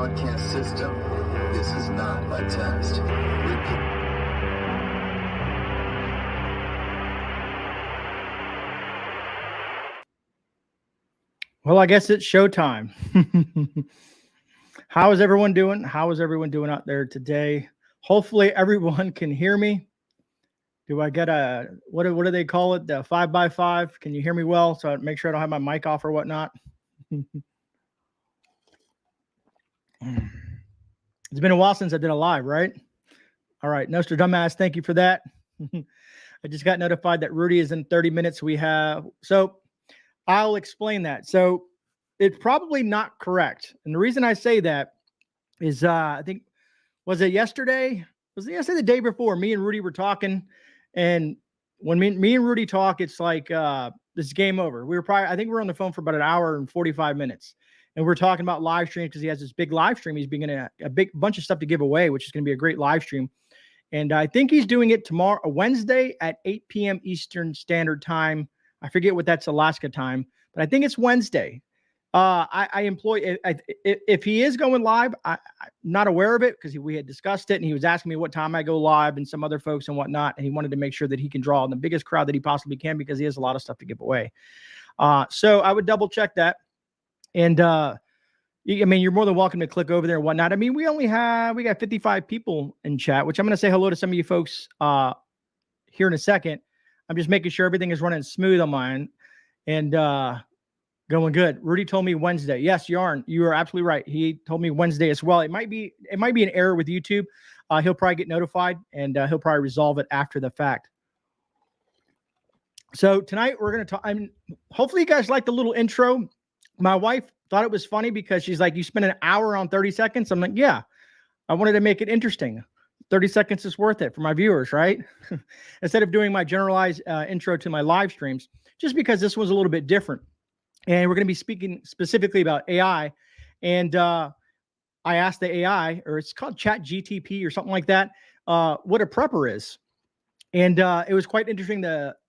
broadcast system. This is not a test. Well, I guess it's showtime. How is everyone doing? How is everyone doing out there today? Hopefully everyone can hear me. Do I get a, what do they call it? The 5x5? Can you hear me well? So I make sure I don't have my mic off or whatnot. It's been a while since I did a live, right? All right, Nostradamus, thank you for that. I just got notified that Rudy is in 30 minutes. So I'll explain that. So it's probably not correct. And the reason I say that is I think, was it yesterday? Was it yesterday, the day before? Me and Rudy were talking. And when me and Rudy talk, it's like this is game over. I think we were on the phone for about an hour and 45 minutes. And we're talking about live streams because he has this big live stream. He's beginning a big bunch of stuff to give away, which is going to be a great live stream. And I think he's doing it tomorrow, Wednesday at 8 p.m. Eastern Standard Time. I forget what that's Alaska time, but I think it's Wednesday. If he is going live, I'm not aware of it because we had discussed it and he was asking me what time I go live and some other folks and whatnot. And he wanted to make sure that he can draw the biggest crowd that he possibly can because he has a lot of stuff to give away. So I would double check that. And I mean, you're more than welcome to click over there and whatnot. I mean, we got 55 people in chat, which I'm going to say hello to some of you folks here in a second. I'm just making sure everything is running smooth on mine and going good. Rudy told me Wednesday. Yes, Yarn, you are absolutely right. He told me Wednesday as well. It might be an error with YouTube. He'll probably get notified and he'll probably resolve it after the fact. So tonight we're going to talk. Hopefully you guys like the little intro. My wife thought it was funny because she's like, you spent an hour on 30 seconds. I'm like, yeah, I wanted to make it interesting. 30 seconds is worth it for my viewers, right? Instead of doing my generalized intro to my live streams, just because this was a little bit different. And we're going to be speaking specifically about AI. And I asked the AI, or it's called Chat GTP or something like that, what a prepper is. And it was quite interesting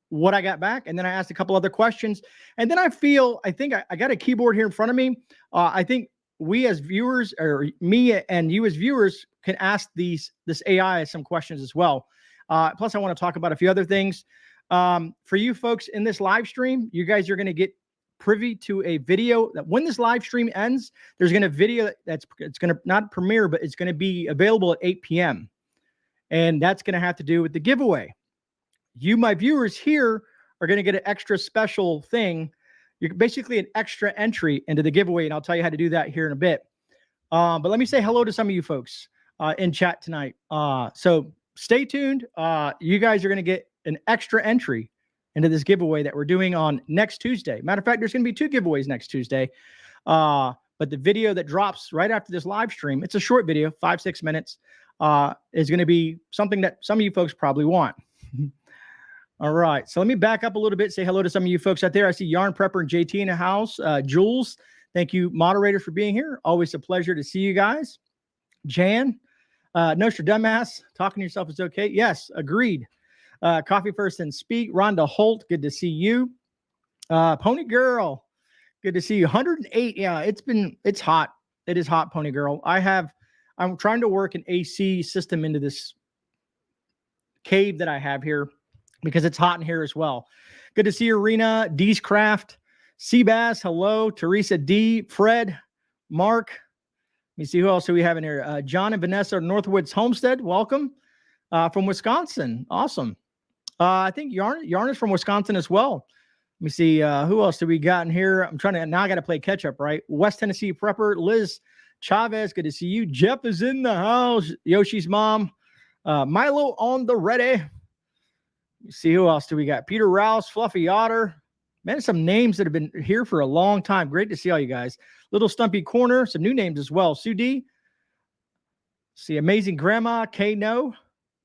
what I got back. And then I asked a couple other questions. And then I think I got a keyboard here in front of me. I think we as viewers, or me and you as viewers, can ask this AI some questions as well. Plus, I want to talk about a few other things. For you folks in this live stream, you guys are going to get privy to a video that when this live stream ends, there's going to video it's going to not premiere, but it's going to be available at 8 p.m. And that's going to have to do with the giveaway. You, my viewers here, are going to get an extra special thing. You're basically an extra entry into the giveaway, and I'll tell you how to do that here in a bit. But let me say hello to some of you folks in chat tonight. So stay tuned. You guys are going to get an extra entry into this giveaway that we're doing on next Tuesday. Matter of fact, there's going to be 2 giveaways next Tuesday. But the video that drops right after this live stream, it's a short video, 5-6 minutes, is going to be something that some of you folks probably want. All right, so let me back up a little bit, say hello to some of you folks out there. I see Yarn Prepper and JT in the house. Jules, thank you, moderators, for being here. Always a pleasure to see you guys. Jan, Nostradamus, talking to yourself is okay. Yes, agreed. Coffee First and Speak. Rhonda Holt, good to see you. Pony Girl, good to see you. 108. Yeah, it's hot. It is hot, Pony Girl. I'm trying to work an AC system into this cave that I have here because it's hot in here as well. Good to see you, Rena, D's Craft, Seabass, hello, Teresa D, Fred, Mark. Let me see who else do we have in here. John and Vanessa Northwoods Homestead, welcome. From Wisconsin, awesome. I think Yarn is from Wisconsin as well. Let me see, who else do we got in here? I got to play catch up, right? West Tennessee Prepper, Liz Chavez, good to see you. Jeff is in the house. Yoshi's mom. Milo on the ready. Let me see, who else do we got? Peter Rouse, Fluffy Otter. Man, some names that have been here for a long time. Great to see all you guys. Little Stumpy Corner, some new names as well. Sue D. See, Amazing Grandma, K-Now.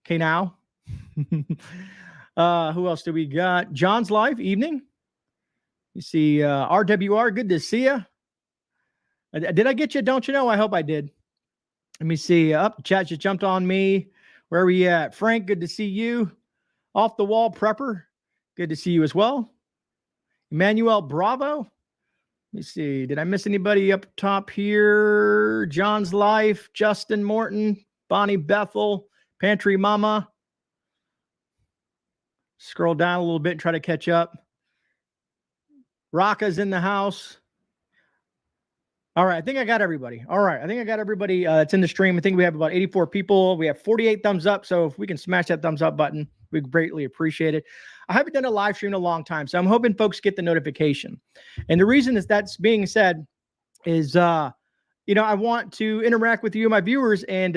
Who else do we got? John's Life, evening. You see, RWR, good to see you. Did I get you? Don't you know? I hope I did. Let me see. Chat just jumped on me. Where are we at? Frank, good to see you. Off the Wall Prepper, good to see you as well. Emmanuel Bravo. Let me see. Did I miss anybody up top here? John's Life, Justin Morton, Bonnie Bethel, Pantry Mama. Scroll down a little bit and try to catch up. Raka's in the house. All right, I think I got everybody. All right, I think I got everybody that's in the stream. I think we have about 84 people. We have 48 thumbs up, so if we can smash that thumbs up button, we greatly appreciate it. I haven't done a live stream in a long time, so I'm hoping folks get the notification. And the reason is that's being said is, you know, I want to interact with you, my viewers, and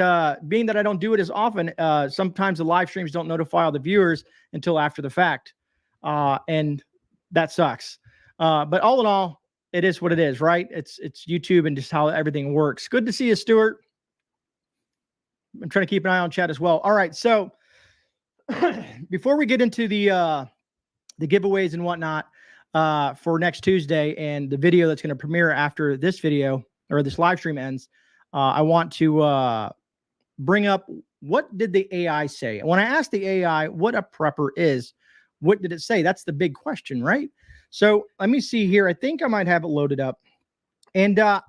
being that I don't do it as often, sometimes the live streams don't notify all the viewers until after the fact, and that sucks. But all in all, it is what it is, right? It's YouTube and just how everything works. Good to see you, Stuart. I'm trying to keep an eye on chat as well. All right, so before we get into the giveaways and whatnot for next Tuesday and the video that's going to premiere after this video or this live stream ends, I want to bring up, what did the AI say? And when I asked the AI what a prepper is, what did it say? That's the big question, right? So let me see here. I think I might have it loaded up. And I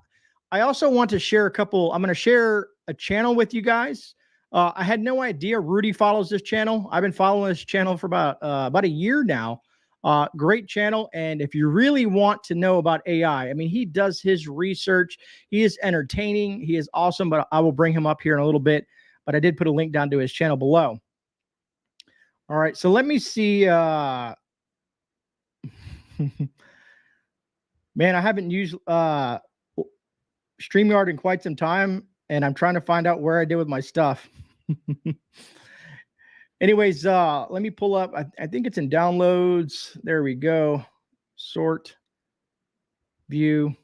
also want to share a couple. I'm going to share a channel with you guys. I had no idea Rudy follows this channel. I've been following this channel for about a year now. Great channel. And if you really want to know about AI, I mean, he does his research. He is entertaining. He is awesome, but I will bring him up here in a little bit. But I did put a link down to his channel below. All right. So let me see. Man, I haven't used StreamYard in quite some time, and I'm trying to find out where I did with my stuff. Anyways, let me pull up. I think it's in downloads. There we go. Sort, view.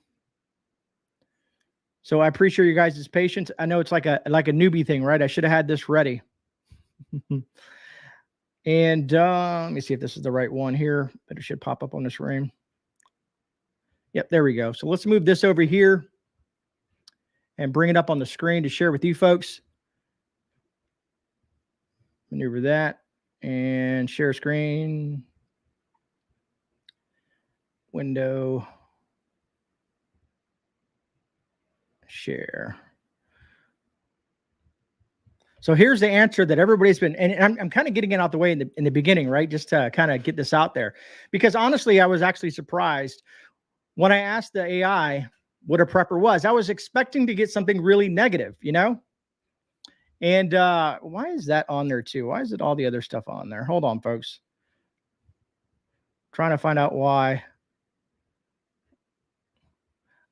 So I appreciate you guys' patience. I know it's like a newbie thing, right? I should have had this ready. And let me see if this is the right one here, but it should pop up on the screen. Yep, there we go. So let's move this over here and bring it up on the screen to share with you folks. Maneuver that and share screen. Window. Share. So here's the answer that everybody's been, and I'm kind of getting it out the way in the beginning, right? Just to kind of get this out there, because honestly, I was actually surprised when I asked the AI what a prepper was. I was expecting to get something really negative, you know? And why is that on there too? Why is it all the other stuff on there? Hold on, folks. Trying to find out why.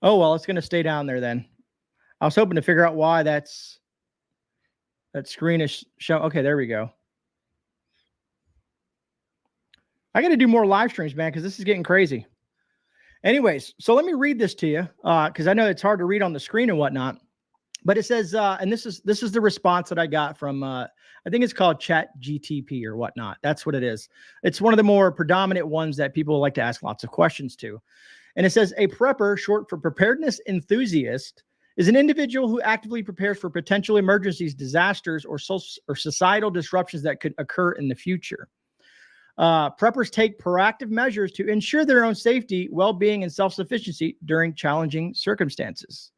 Oh, well, it's going to stay down there then. I was hoping to figure out why that screen is showing. Okay, there we go. I got to do more live streams, man, because this is getting crazy. Anyways, so let me read this to you because I know it's hard to read on the screen and whatnot. But it says, and this is the response that I got from, I think it's called ChatGTP or whatnot. That's what it is. It's one of the more predominant ones that people like to ask lots of questions to. And it says, a prepper, short for preparedness enthusiast, is an individual who actively prepares for potential emergencies, disasters, or societal disruptions that could occur in the future. Preppers take proactive measures to ensure their own safety, well-being, and self-sufficiency during challenging circumstances.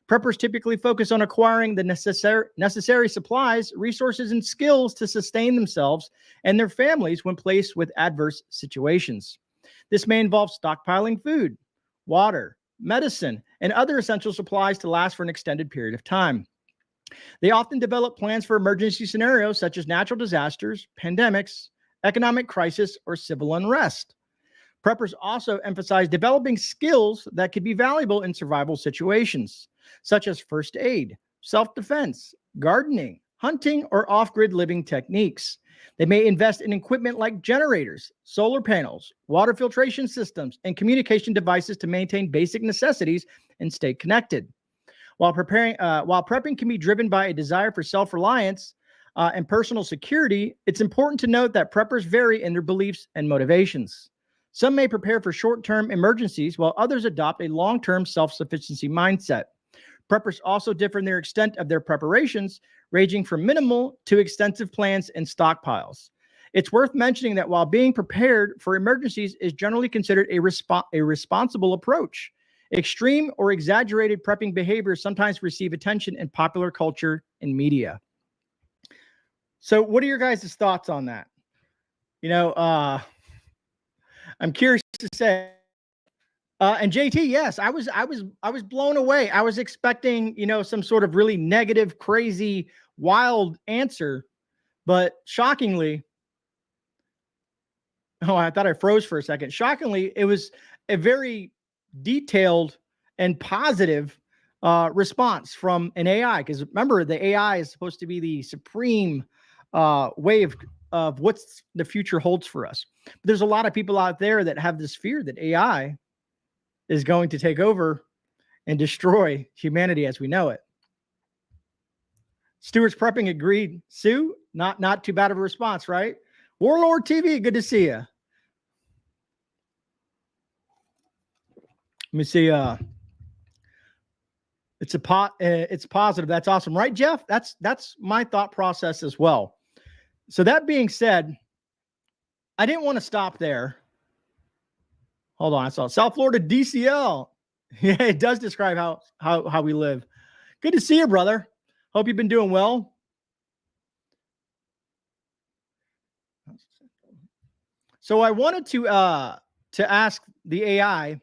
Preppers typically focus on acquiring the necessary supplies, resources, and skills to sustain themselves and their families when placed with adverse situations. This may involve stockpiling food, water, medicine, and other essential supplies to last for an extended period of time. They often develop plans for emergency scenarios such as natural disasters, pandemics, economic crisis, or civil unrest. Preppers also emphasize developing skills that could be valuable in survival situations, such as first aid, self-defense, gardening, hunting, or off-grid living techniques. They may invest in equipment like generators, solar panels, water filtration systems, and communication devices to maintain basic necessities and stay connected. While prepping can be driven by a desire for self-reliance and personal security, it's important to note that preppers vary in their beliefs and motivations. Some may prepare for short-term emergencies, while others adopt a long-term self-sufficiency mindset. Preppers also differ in their extent of their preparations, ranging from minimal to extensive plans and stockpiles. It's worth mentioning that while being prepared for emergencies is generally considered a responsible approach, Extreme or exaggerated prepping behaviors sometimes receive attention in popular culture and media. So what are your guys' thoughts on that? I'm curious to say. And JT, yes, I was blown away. I was expecting, some sort of really negative, crazy, wild answer, but shockingly, oh, I thought I froze for a second. Shockingly, it was a very detailed and positive response from an AI. Because remember, the AI is supposed to be the supreme way of what's the future holds for us. But there's a lot of people out there that have this fear that AI is going to take over and destroy humanity as we know it. Stewart's Prepping agreed. Sue, not too bad of a response, right? Warlord TV, good to see you. Let me see. It's positive. That's awesome, right, Jeff? That's my thought process as well. So that being said, I didn't want to stop there. Hold on, I saw South Florida DCL. Yeah, it does describe how we live. Good to see you, brother. Hope you've been doing well. So I wanted to ask the AI,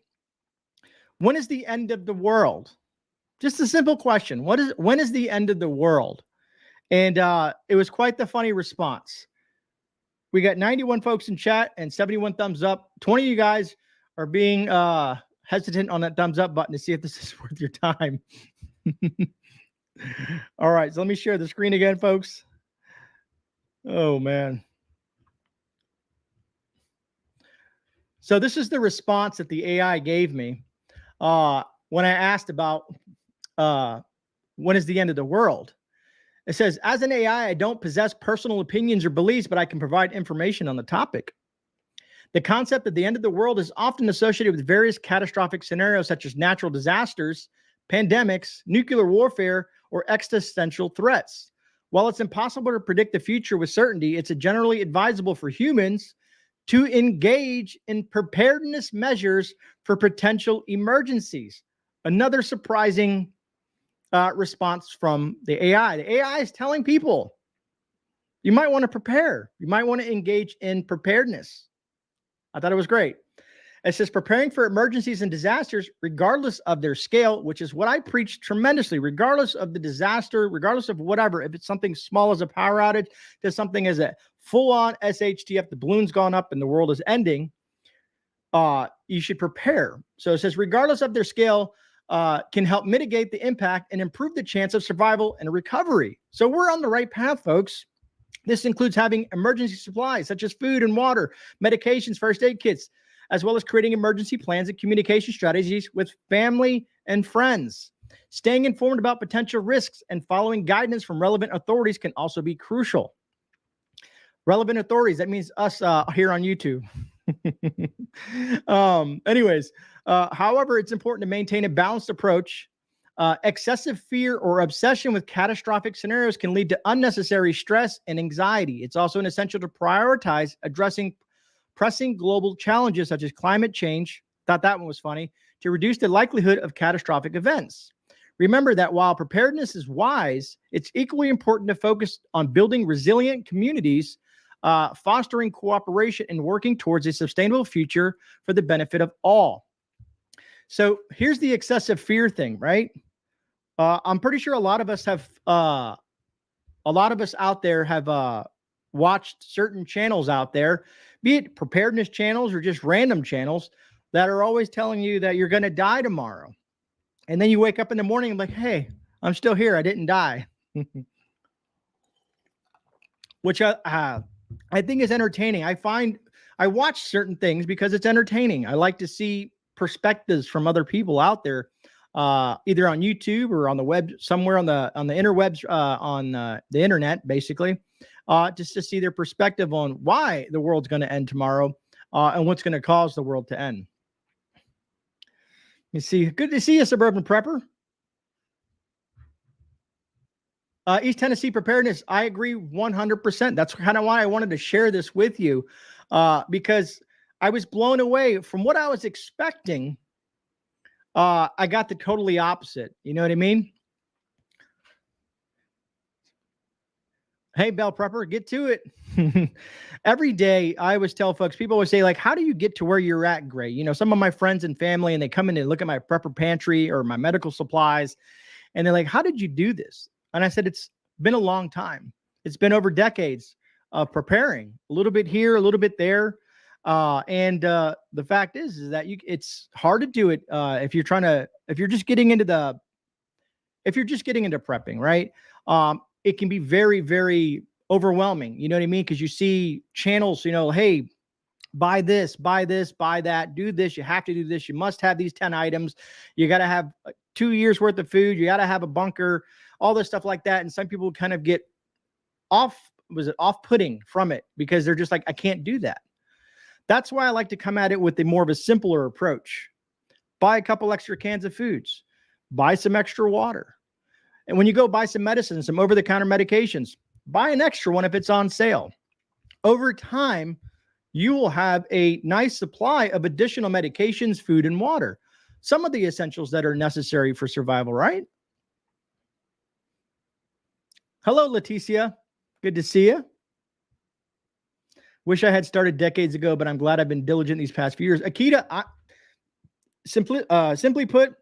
when is the end of the world? Just a simple question. When is the end of the world? And it was quite the funny response. We got 91 folks in chat and 71 thumbs up. 20 of you guys are being hesitant on that thumbs up button to see if this is worth your time. All right, so let me share the screen again, folks. Oh, man. So this is the response that the AI gave me when I asked about when is the end of the world. It says, as an AI, I don't possess personal opinions or beliefs, but I can provide information on the topic. The concept of the end of the world is often associated with various catastrophic scenarios such as natural disasters, pandemics, nuclear warfare, or existential threats. While it's impossible to predict the future with certainty, it's generally advisable for humans to engage in preparedness measures for potential emergencies. Another surprising response from the AI. The AI is telling people you might want to prepare. You might want to engage in preparedness. I thought it was great. It says preparing for emergencies and disasters, regardless of their scale, which is what I preach tremendously, regardless of the disaster, regardless of whatever. If it's something small as a power outage to something as a full-on SHTF, the balloon's gone up and the world is ending, you should prepare. So it says regardless of their scale, can help mitigate the impact and improve the chance of survival and recovery. So we're on the right path, folks. This includes having emergency supplies such as food and water, medications, first aid kits, as well as creating emergency plans and communication strategies with family and friends. Staying informed about potential risks and following guidance from relevant authorities can also be crucial. Relevant authorities, that means us here on YouTube. However, it's important to maintain a balanced approach. Excessive fear or obsession with catastrophic scenarios can lead to unnecessary stress and anxiety. It's also essential to prioritize addressing pressing global challenges such as climate change. Thought that one was funny, to reduce the likelihood of catastrophic events. Remember that while preparedness is wise, it's equally important to focus on building resilient communities, fostering cooperation, and working towards a sustainable future for the benefit of all. So here's the excessive fear thing, right? I'm pretty sure a lot of us out there have watched certain channels out there, be it preparedness channels or just random channels that are always telling you that you're going to die tomorrow. And then you wake up in the morning and like, hey, I'm still here. I didn't die. Which I think is entertaining. I watch certain things because it's entertaining. I like to see perspectives from other people out there, either on YouTube or on the web, somewhere on the interwebs, on the internet, basically, just to see their perspective on why the world's going to end tomorrow and what's going to cause the world to end. You see, good to see you, Suburban Prepper. East Tennessee preparedness. I agree 100%. That's kind of why I wanted to share this with you, because I was blown away from what I was expecting. I got the totally opposite. You know what I mean? Hey, Bell Prepper, get to it. Every day, I always tell folks, people always say, like, how do you get to where you're at, Grey? You know, some of my friends and family, and they come in and look at my prepper pantry or my medical supplies, and they're like, how did you do this? And I said, it's been a long time. It's been over decades of preparing, a little bit here, a little bit there. The fact is that it's hard to do it if you're just getting into prepping, right? It can be very, very overwhelming. You know what I mean? Because you see channels, you know, hey, buy this, buy that, do this. You have to do this. You must have these 10 items. You got to have 2 years worth of food. You got to have a bunker, all this stuff like that. And some people kind of get off-putting from it because they're just like, I can't do that. That's why I like to come at it with a more of a simpler approach. Buy a couple extra cans of foods, buy some extra water. And when you go buy some medicine, some over-the-counter medications, buy an extra one if it's on sale. Over time, you will have a nice supply of additional medications, food, and water. Some of the essentials that are necessary for survival, right? Hello, Leticia. Good to see you. Wish I had started decades ago, but I'm glad I've been diligent these past few years. Akita, simply put,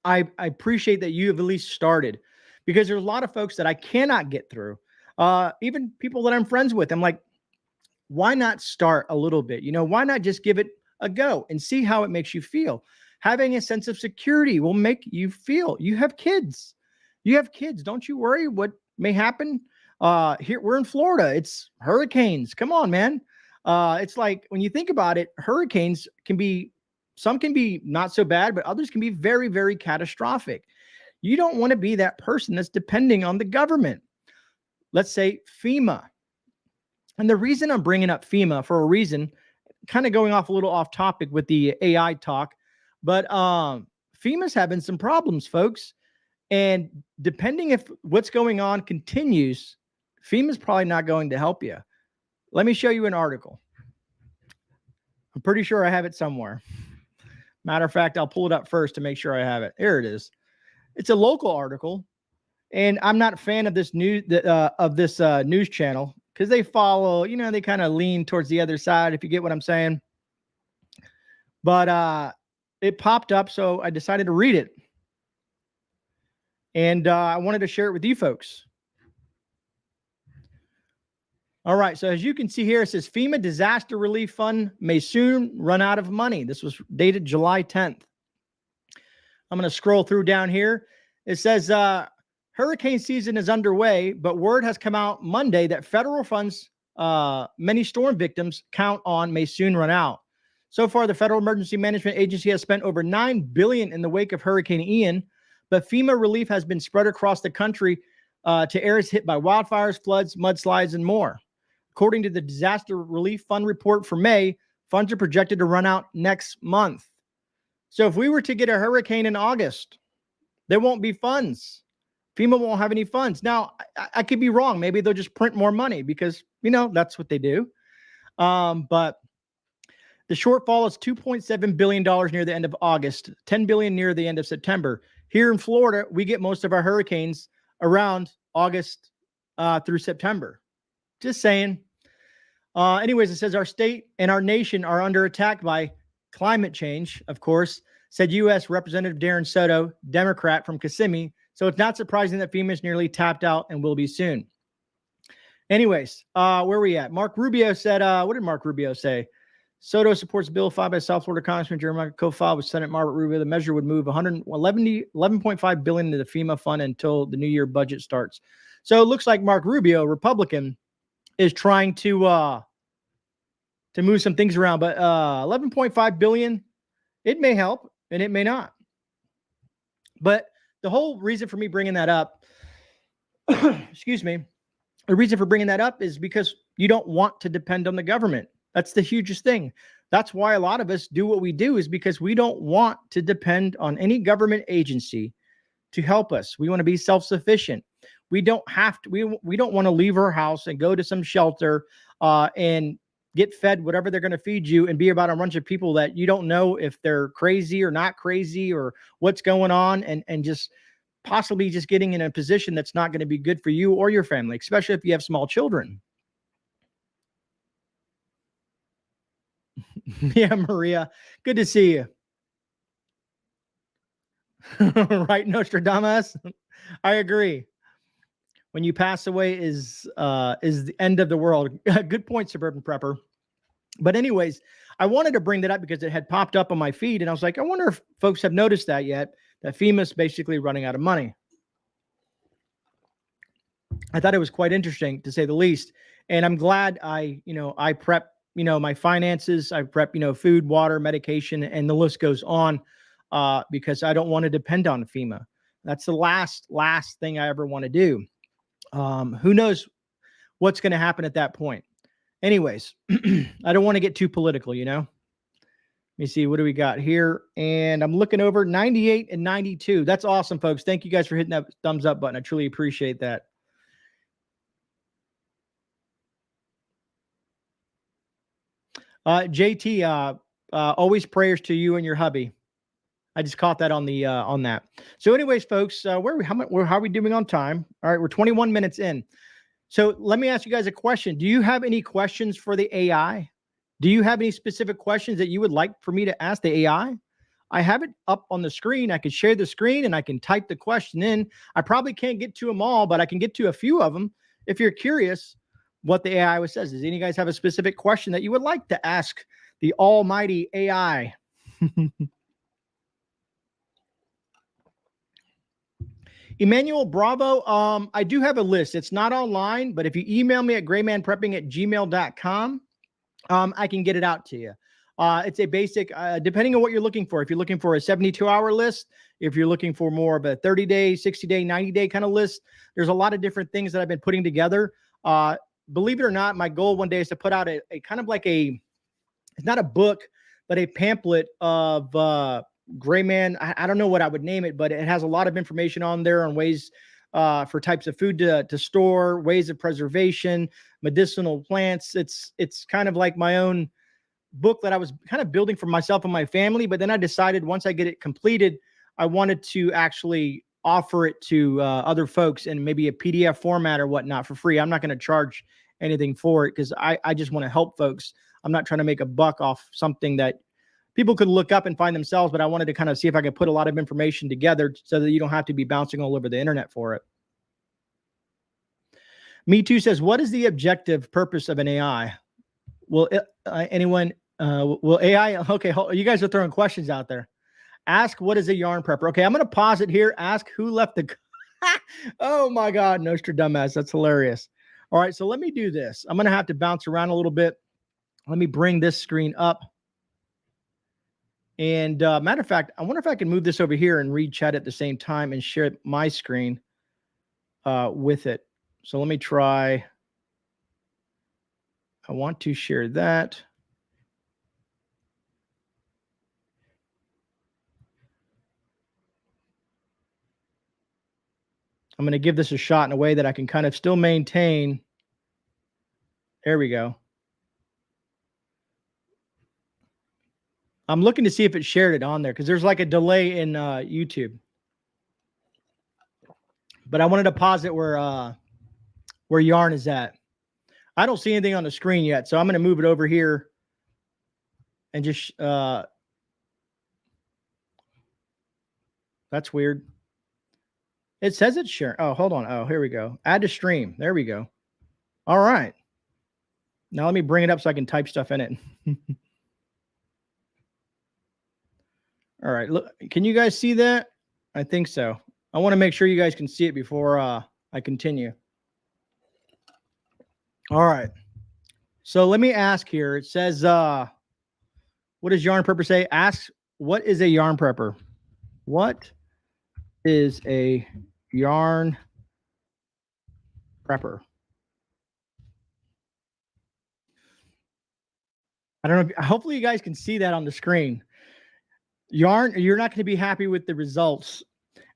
I appreciate that you have at least started, because there's a lot of folks that I cannot get through. Even people that I'm friends with, I'm like, why not start a little bit? You know, why not just give it a go and see how it makes you feel? Having a sense of security will make you feel. You have kids. Don't you worry what may happen. Here we're in Florida. It's hurricanes. Come on, man. It's like, when you think about it, hurricanes some can be not so bad, but others can be very, very catastrophic. You don't want to be that person that's depending on the government. Let's say FEMA. And the reason I'm bringing up FEMA for a reason, kind of going off a little off topic with the AI talk, but FEMA's having some problems, folks. And depending if what's going on continues, FEMA's probably not going to help you. Let me show you an article. I'm pretty sure I have it somewhere. Matter of fact, I'll pull it up first to make sure I have it. Here it is. It's a local article, and I'm not a fan of this news news channel because they follow, you know, they kind of lean towards the other side, if you get what I'm saying. But it popped up, so I decided to read it. And I wanted to share it with you folks. All right, so as you can see here, it says FEMA Disaster Relief Fund may soon run out of money. This was dated July 10th. I'm going to scroll through down here. It says hurricane season is underway, but word has come out Monday that federal funds many storm victims count on may soon run out. So far, the Federal Emergency Management Agency has spent over $9 billion in the wake of Hurricane Ian, but FEMA relief has been spread across the country to areas hit by wildfires, floods, mudslides, and more. According to the Disaster Relief Fund report for May, funds are projected to run out next month. So if we were to get a hurricane in August, there won't be funds. FEMA won't have any funds. Now, I could be wrong. Maybe they'll just print more money because, you know, that's what they do. But the shortfall is $2.7 billion near the end of August, $10 billion near the end of September. Here in Florida, we get most of our hurricanes around August through September. Just saying. Anyways, it says our state and our nation are under attack by climate change, of course, said U.S. Representative Darren Soto, Democrat from Kissimmee. So it's not surprising that FEMA is nearly tapped out and will be soon. Anyways, where are we at? Mark Rubio said, what did Mark Rubio say? Soto supports a bill filed by South Florida Congressman Jeremiah, co-filed with Senate Margaret Rubio. The measure would move $11.5 billion into the FEMA fund until the new year budget starts. So it looks like Mark Rubio, Republican, is trying to move some things around, but $11.5 billion, it may help and it may not. But the whole reason for me bringing that up, excuse me, the reason for bringing that up is because you don't want to depend on the government. That's the hugest thing. That's why a lot of us do what we do, is because we don't want to depend on any government agency to help us. We want to be self-sufficient. We don't have to, we don't want to leave our house and go to some shelter and get fed whatever they're going to feed you and be about a bunch of people that you don't know if they're crazy or not crazy or what's going on, and just possibly just getting in a position that's not going to be good for you or your family, especially if you have small children. Yeah, Maria, good to see you. Right, Nostradamus. I agree. When you pass away is the end of the world. Good point, Suburban Prepper. But anyways, I wanted to bring that up because it had popped up on my feed, and I was like, I wonder if folks have noticed that yet, that FEMA's basically running out of money. I thought it was quite interesting, to say the least. And I'm glad I prep, my finances, I prep, food, water, medication, and the list goes on, because I don't want to depend on FEMA. That's the last thing I ever want to do. Who knows what's going to happen at that point? Anyways, I don't want to get too political, Let me see, what do we got here? And I'm looking over 98 and 92. That's awesome, folks. Thank you guys for hitting that thumbs up button. I truly appreciate that. JT, always prayers to you and your hubby. I just caught that on the on that. So, anyways, folks, how are we doing on time? All right, we're 21 minutes in. So let me ask you guys a question. Do you have any questions for the AI? Do you have any specific questions that you would like for me to ask the AI? I have it up on the screen. I can share the screen and I can type the question in. I probably can't get to them all, but I can get to a few of them. If you're curious what the AI says, does any of you guys have a specific question that you would like to ask the almighty AI? Emmanuel Bravo, I do have a list. It's not online, but if you email me at GreyManPrepping@gmail.com, I can get it out to you. It's a basic, depending on what you're looking for. If you're looking for a 72-hour list, if you're looking for more of a 30-day, 60-day, 90-day kind of list, there's a lot of different things that I've been putting together. Believe it or not, my goal one day is to put out a kind of like it's not a book, but a pamphlet of GreyMan. I don't know what I would name it, but it has a lot of information on there on ways for types of food to store, ways of preservation, medicinal plants. It's kind of like my own book that I was kind of building for myself and my family. But then I decided once I get it completed, I wanted to actually offer it to other folks in maybe a PDF format or whatnot for free. I'm not going to charge anything for it because I just want to help folks. I'm not trying to make a buck off something that people could look up and find themselves, but I wanted to kind of see if I could put a lot of information together so that you don't have to be bouncing all over the internet for it. Me Too says, what is the objective purpose of an AI? Will will AI, okay, you guys are throwing questions out there. Ask, what is a yarn prepper? Okay, I'm going to pause it here. Ask, who left the, oh my God, Nostradamus, that's hilarious. All right, so let me do this. I'm going to have to bounce around a little bit. Let me bring this screen up. And matter of fact, I wonder if I can move this over here and read chat at the same time and share my screen with it. So let me try. I want to share that. I'm going to give this a shot in a way that I can kind of still maintain. There we go. I'm looking to see if it shared it on there because there's like a delay in YouTube. But I wanted to pause it where yarn is at. I don't see anything on the screen yet, so I'm going to move it over here and just that's weird. It says it's sharing. Oh, hold on. Oh, here we go. Add to stream. There we go. All right. Now let me bring it up so I can type stuff in it. All right. Look, can you guys see that? I think so. I want to make sure you guys can see it before I continue. All right. So let me ask here. It says, what does yarn prepper say? Ask, what is a yarn prepper? What is a yarn prepper? I don't know. Hopefully you guys can see that on the screen. Yarn, you're not going to be happy with the results.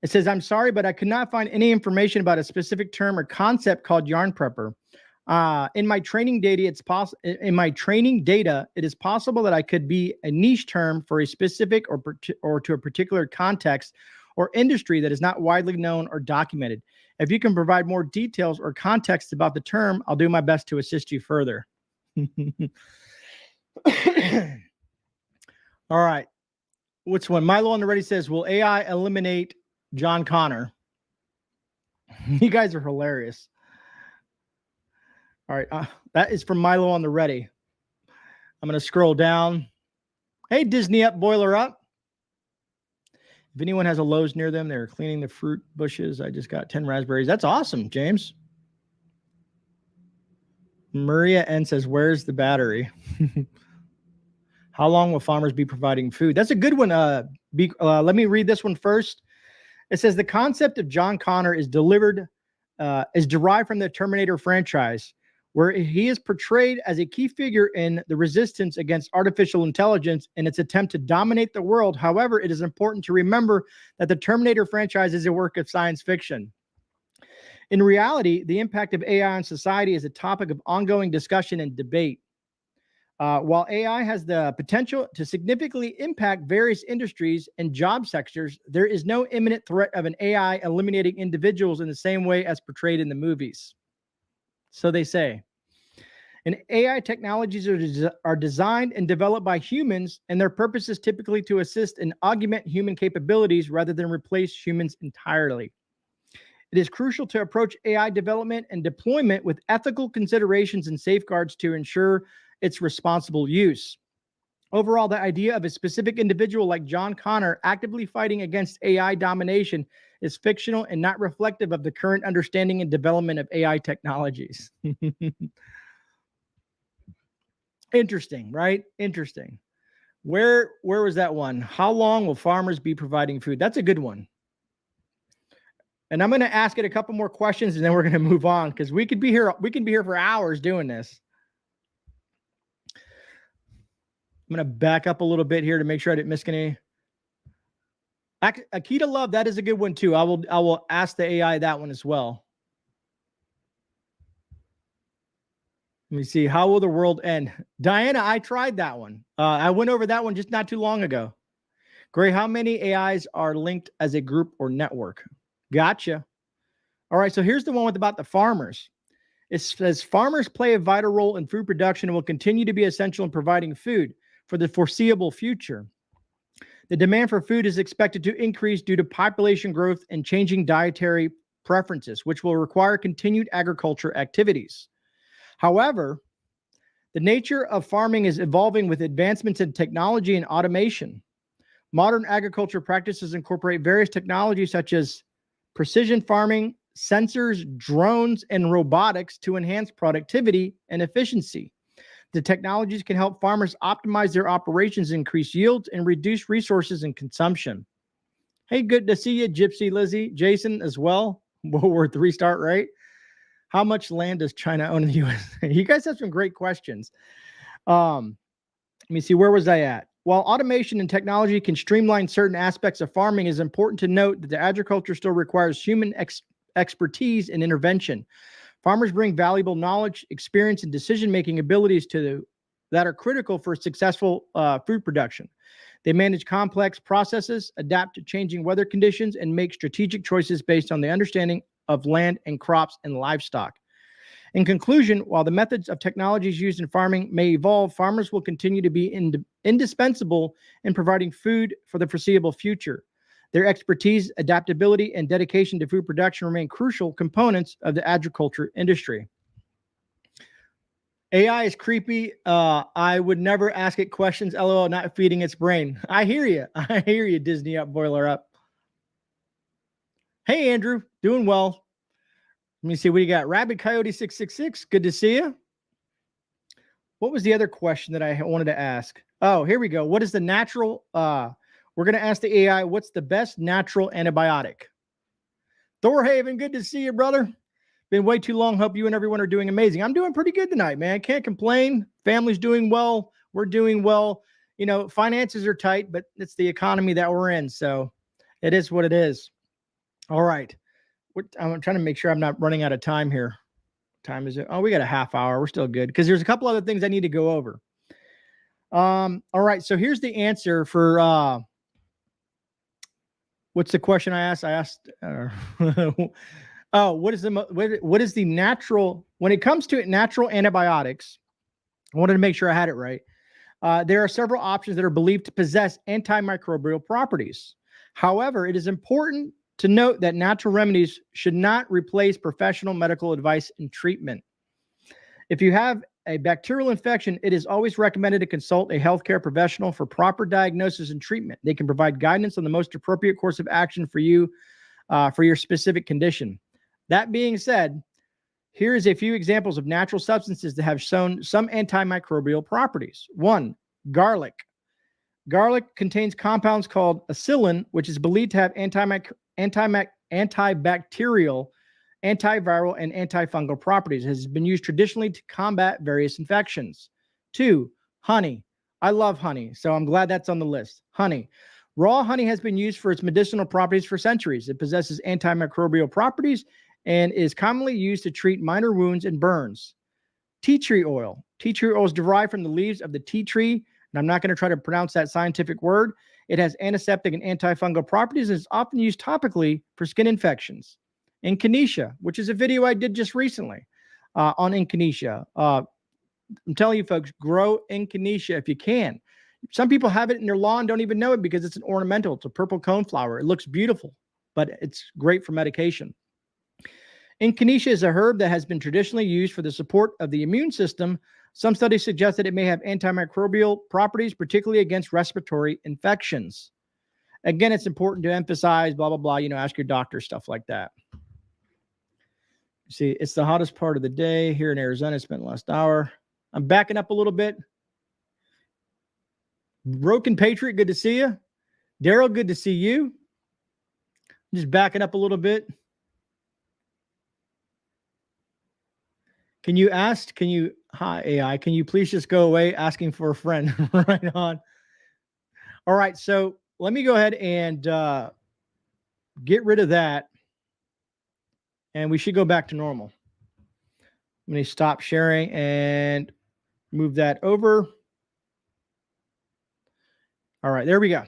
It says, I'm sorry, but I could not find any information about a specific term or concept called yarn prepper. In my training data, it is possible that I could be a niche term for a specific or to a particular context or industry that is not widely known or documented. If you can provide more details or context about the term, I'll do my best to assist you further. All right. Which one? Milo on the ready says, will AI eliminate John Connor? You guys are hilarious. All right. That is from Milo on the ready. I'm going to scroll down. Hey, Disney up, boiler up. If anyone has a Lowe's near them, they're cleaning the fruit bushes. I just got 10 raspberries. That's awesome, James. Maria N says, where's the battery? How long will farmers be providing food? That's a good one. Let me read this one first. It says the concept of John Connor is derived from the Terminator franchise, where he is portrayed as a key figure in the resistance against artificial intelligence in its attempt to dominate the world. However, it is important to remember that the Terminator franchise is a work of science fiction. In reality, the impact of AI on society is a topic of ongoing discussion and debate. While AI has the potential to significantly impact various industries and job sectors, there is no imminent threat of an AI eliminating individuals in the same way as portrayed in the movies. So they say. And AI technologies are designed and developed by humans, and their purpose is typically to assist and augment human capabilities rather than replace humans entirely. It is crucial to approach AI development and deployment with ethical considerations and safeguards to ensure its responsible use. Overall, the idea of a specific individual like John Connor actively fighting against AI domination is fictional and not reflective of the current understanding and development of AI technologies. Interesting, right? Interesting. Where was that one? How long will farmers be providing food? That's a good one. And I'm going to ask it a couple more questions and then we're going to move on because we can be here for hours doing this. I'm going to back up a little bit here to make sure I didn't miss any. Akita Love, that is a good one too. I will ask the AI that one as well. Let me see. How will the world end? Diana, I tried that one. I went over that one just not too long ago. Gray, how many AIs are linked as a group or network? Gotcha. All right, so here's the one about the farmers. It says farmers play a vital role in food production and will continue to be essential in providing food for the foreseeable future. The demand for food is expected to increase due to population growth and changing dietary preferences, which will require continued agriculture activities. However, the nature of farming is evolving with advancements in technology and automation. Modern agriculture practices incorporate various technologies such as precision farming, sensors, drones, and robotics to enhance productivity and efficiency. The technologies can help farmers optimize their operations, increase yields, and reduce resources and consumption. Hey, good to see you, Gypsy Lizzie. Jason as well. World War III start, right? How much land does China own in the U.S.? You guys have some great questions. Let me see, where was I at? While automation and technology can streamline certain aspects of farming, it is important to note that the agriculture still requires human expertise and intervention. Farmers bring valuable knowledge, experience, and decision-making abilities that are critical for successful food production. They manage complex processes, adapt to changing weather conditions, and make strategic choices based on the understanding of land and crops and livestock. In conclusion, while the methods of technologies used in farming may evolve, farmers will continue to be indispensable in providing food for the foreseeable future. Their expertise, adaptability, and dedication to food production remain crucial components of the agriculture industry. AI is creepy. I would never ask it questions. LOL, not feeding its brain. I hear you. I hear you, Disney up, boiler up. Hey, Andrew. Doing well. Let me see what you got. Rabbit Coyote 666. Good to see you. What was the other question that I wanted to ask? Oh, here we go. What is the natural... we're going to ask the AI, what's the best natural antibiotic? Thor Haven, good to see you, brother. Been way too long. Hope you and everyone are doing amazing. I'm doing pretty good tonight, man. Can't complain. Family's doing well. We're doing well. You know, finances are tight, but it's the economy that we're in. So it is what it is. All right. I'm trying to make sure I'm not running out of time here. time is it? Oh, we got a half hour. We're still good because there's a couple other things I need to go over. All right. So here's the answer for what's the question I asked? I asked, oh, what is the natural, when it comes to natural antibiotics, I wanted to make sure I had it right. There are several options that are believed to possess antimicrobial properties. However, it is important to note that natural remedies should not replace professional medical advice and treatment. If you have a bacterial infection, it is always recommended to consult a healthcare professional for proper diagnosis and treatment. They can provide guidance on the most appropriate course of action for you, for your specific condition. That being said, here is a few examples of natural substances that have shown some antimicrobial properties. 1, garlic. Garlic contains compounds called acillin, which is believed to have antibacterial, antiviral, and antifungal properties. It has been used traditionally to combat various infections. 2, honey. I love honey, so I'm glad that's on the list. Honey. Raw honey has been used for its medicinal properties for centuries. It possesses antimicrobial properties and is commonly used to treat minor wounds and burns. Tea tree oil. Tea tree oil is derived from the leaves of the tea tree, and I'm not going to try to pronounce that scientific word. It has antiseptic and antifungal properties and is often used topically for skin infections. Echinacea, which is a video I did just recently on echinacea. I'm telling you, folks, grow echinacea if you can. Some people have it in their lawn, don't even know it because it's an ornamental. It's a purple coneflower. It looks beautiful, but it's great for medication. Echinacea is a herb that has been traditionally used for the support of the immune system. Some studies suggest that it may have antimicrobial properties, particularly against respiratory infections. Again, it's important to emphasize, blah, blah, blah, ask your doctor, stuff like that. See, it's the hottest part of the day here in Arizona. It's been the last hour. I'm backing up a little bit. Broken Patriot, good to see you. Daryl, good to see you. Just backing up a little bit. Hi, AI, can you please just go away asking for a friend? Right on. All right, so let me go ahead and get rid of that. And we should go back to normal. Let me stop sharing and move that over. All right, there we go.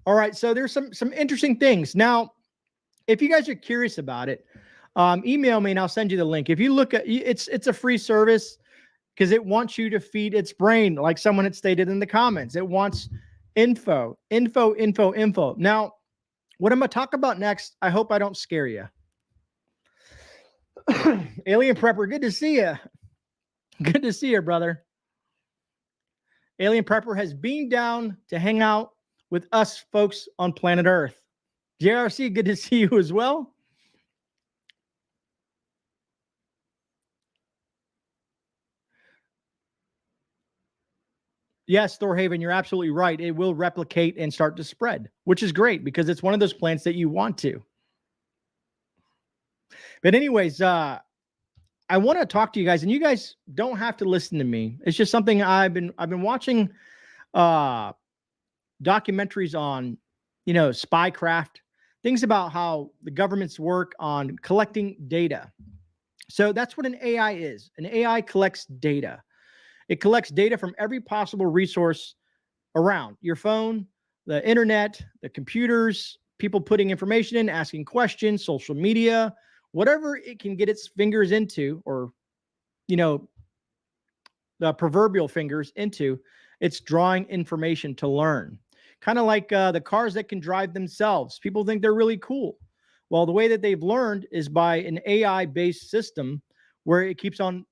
All right, so there's some interesting things. Now, if you guys are curious about it, email me and I'll send you the link. If you look at it's a free service because it wants you to feed its brain, like someone had stated in the comments. It wants info. Now, what I'm going to talk about next, I hope I don't scare you. Alien Prepper, good to see you. Good to see you, brother. Alien Prepper has beamed down to hang out with us folks on planet Earth. JRC, good to see you as well. Yes, Thorhaven, you're absolutely right. It will replicate and start to spread, which is great because it's one of those plants that you want to. But anyways, I want to talk to you guys, and you guys don't have to listen to me. It's just something I've been watching documentaries on, spycraft, things about how the governments work on collecting data. So that's what an AI is. An AI collects data. It collects data from every possible resource around your phone, the internet, the computers, people putting information in, asking questions, social media, whatever it can get its fingers into, or, the proverbial fingers into, it's drawing information to learn. Kind of like the cars that can drive themselves. People think they're really cool. Well, the way that they've learned is by an AI-based system where it keeps on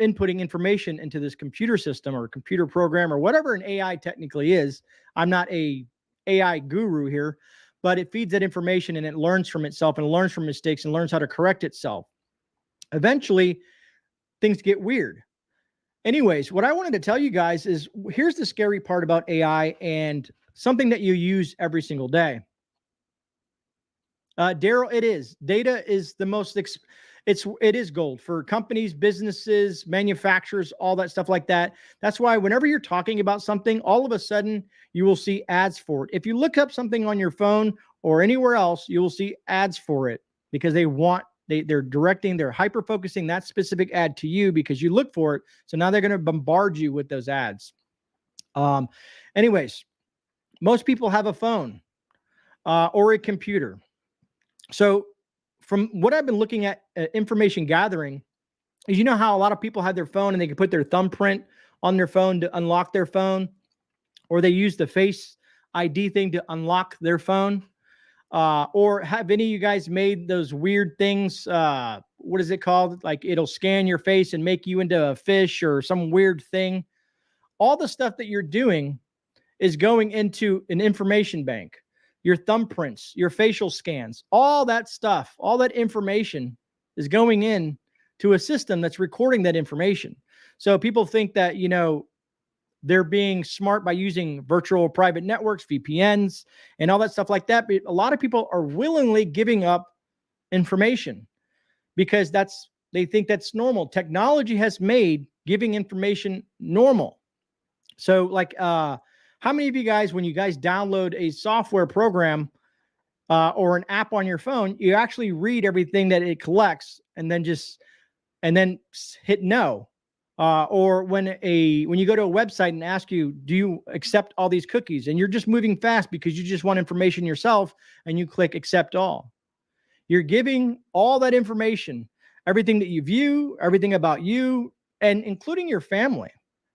inputting information into this computer system or computer program or whatever an AI technically is. I'm not a AI guru here, but it feeds that information and it learns from itself and learns from mistakes and learns how to correct itself. Eventually, things get weird. Anyways, what I wanted to tell you guys is here's the scary part about AI and something that you use every single day. Daryl, it is. Data is the most, it is gold for companies, businesses, manufacturers, all that stuff like that. That's why whenever you're talking about something, all of a sudden you will see ads for it. If you look up something on your phone or anywhere else, you will see ads for it because they want They're directing, they're hyper focusing that specific ad to you because you look for it. So now they're going to bombard you with those ads. Anyways, most people have a phone or a computer. So from what I've been looking at, information gathering is, you know how a lot of people have their phone and they can put their thumbprint on their phone to unlock their phone, or they use the Face ID thing to unlock their phone. Or have any of you guys made those weird things? What is it called? Like it'll scan your face and make you into a fish or some weird thing. All the stuff that you're doing is going into an information bank. Your thumbprints, your facial scans, all that stuff, all that information is going in to a system that's recording that information. So people think that, you know, they're being smart by using virtual private networks, VPNs, and all that stuff like that. But a lot of people are willingly giving up information because they think that's normal. Technology has made giving information normal. So like, how many of you guys, when you guys download a software program or an app on your phone, you actually read everything that it collects and then hit no? Or when you go to a website and ask you, do you accept all these cookies? And you're just moving fast because you just want information yourself and you click accept all. You're giving all that information, everything that you view, everything about you, and including your family.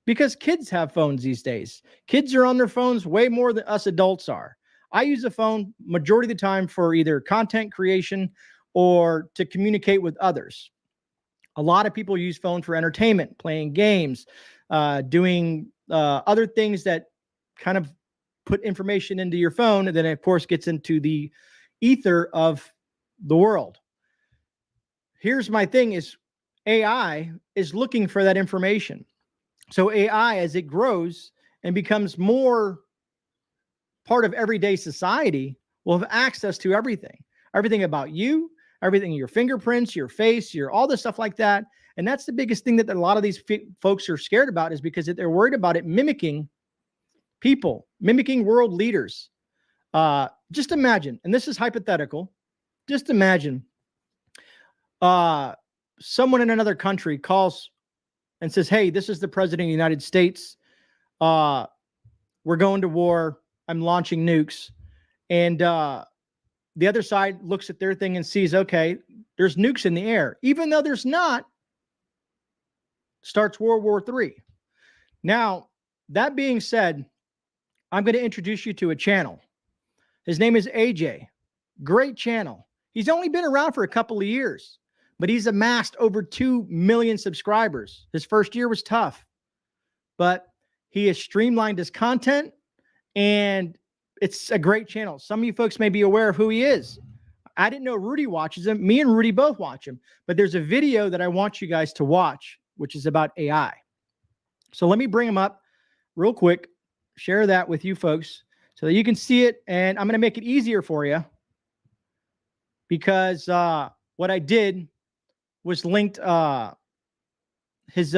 Because kids have phones these days. Kids are on their phones way more than us adults are. I use a phone majority of the time for either content creation or to communicate with others. A lot of people use phone for entertainment, playing games, doing other things that kind of put information into your phone, and then of course gets into the ether of the world. Here's my thing is AI is looking for that information. So AI, as it grows and becomes more part of everyday society, will have access to everything about you, everything, your fingerprints, your face, all this stuff like that. And that's the biggest thing that a lot of these folks are scared about, is because they're worried about it mimicking people, mimicking world leaders. Just imagine, and this is hypothetical, just imagine someone in another country calls and says, hey, this is the president of the United States. We're going to war. I'm launching nukes. And the other side looks at their thing and sees, okay, there's nukes in the air. Even though there's not, starts World War III. Now, that being said, I'm going to introduce you to a channel. His name is AJ. Great channel. He's only been around for a couple of years, but he's amassed over 2 million subscribers. His first year was tough, but he has streamlined his content, and it's a great channel. Some of you folks may be aware of who he is. I didn't know Rudy watches him. Me and Rudy both watch him, but there's a video that I want you guys to watch, which is about AI. So let me bring him up real quick, share that with you folks so that you can see it. And I'm going to make it easier for you because what I did was linked his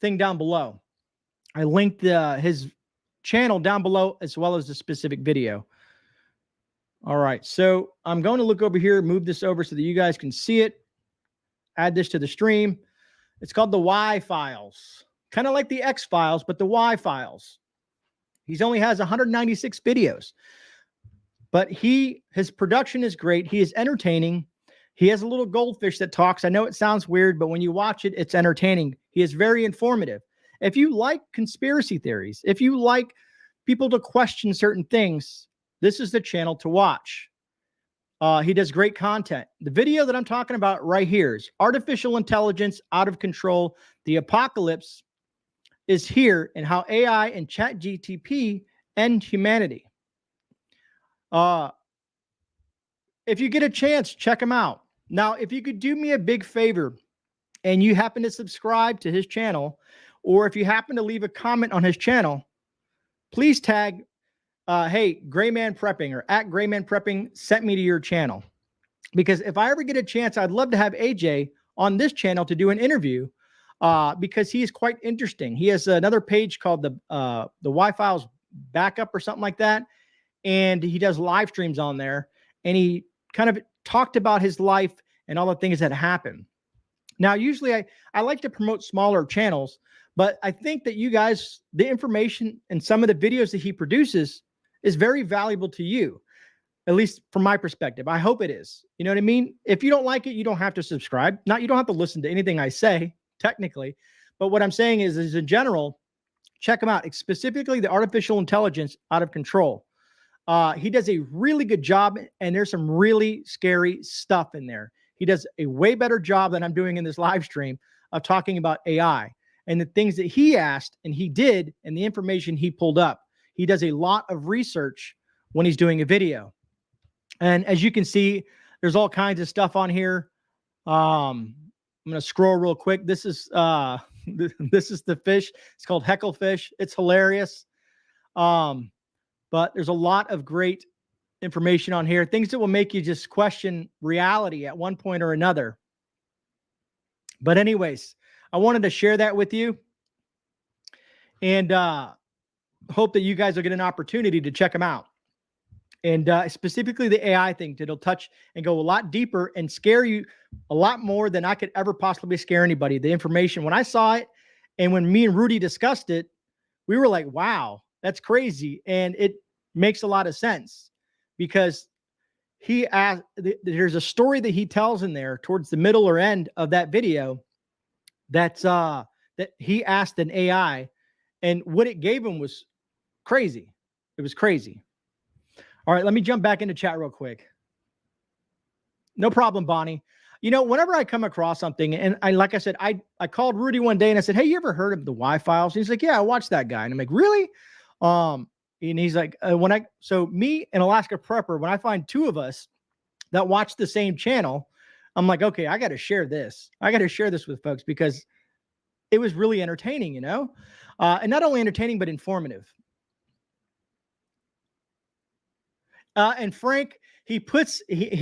thing down below. I linked his channel down below as well as the specific video. All right, so I'm going to look over here, move this over so that you guys can see it. Add this to the stream. It's called the Y Files, kind of like the X Files, but the Y Files. He only has 196 videos, but his production is great. He is entertaining. He has a little goldfish that talks. I know it sounds weird, but when you watch it, it's entertaining. He is very informative. If you like conspiracy theories, if you like people to question certain things, this is the channel to watch. He does great content. The video that I'm talking about right here is Artificial Intelligence Out of Control. The Apocalypse is Here, and How AI and ChatGPT End Humanity. If you get a chance, check him out. Now, if you could do me a big favor and you happen to subscribe to his channel, or if you happen to leave a comment on his channel, please tag, hey, GreyMan Prepping or at GreyMan Prepping sent me to your channel. Because if I ever get a chance, I'd love to have AJ on this channel to do an interview because he is quite interesting. He has another page called the Y Files Backup or something like that. And he does live streams on there. And he kind of talked about his life and all the things that happen. Now, usually I like to promote smaller channels, but I think that you guys, the information and some of the videos that he produces is very valuable to you, at least from my perspective. I hope it is. You know what I mean? If you don't like it, you don't have to subscribe. You don't have to listen to anything I say, technically. But what I'm saying is in general, check him out. It's specifically the artificial intelligence out of control. He does a really good job, and there's some really scary stuff in there. He does a way better job than I'm doing in this live stream of talking about AI and the things that he asked and he did and the information he pulled up. He does a lot of research when he's doing a video. And as you can see, there's all kinds of stuff on here. I'm going to scroll real quick. This is this is the fish. It's called hecklefish. It's hilarious. But there's a lot of great information on here, things that will make you just question reality at one point or another. But anyways, I wanted to share that with you, and hope that you guys will get an opportunity to check them out. And specifically the AI thing, that'll touch and go a lot deeper and scare you a lot more than I could ever possibly scare anybody. The information, when I saw it and when me and Rudy discussed it, we were like, wow, that's crazy. And it makes a lot of sense, because he asked, there's a story that he tells in there towards the middle or end of that video that's that he asked an AI, and what it gave him was crazy. It was crazy. All right, let me jump back into chat real quick. No problem, Bonnie. You know, whenever I come across something, and like I said, I called Rudy one day and I said, hey, you ever heard of the Y-Files? And he's like, yeah, I watched that guy. And I'm like, really? And he's like, so me and Alaska Prepper, when I find two of us that watch the same channel, I'm like, okay, I got to share this. I got to share this with folks because it was really entertaining, you know, and not only entertaining, but informative. And Frank, he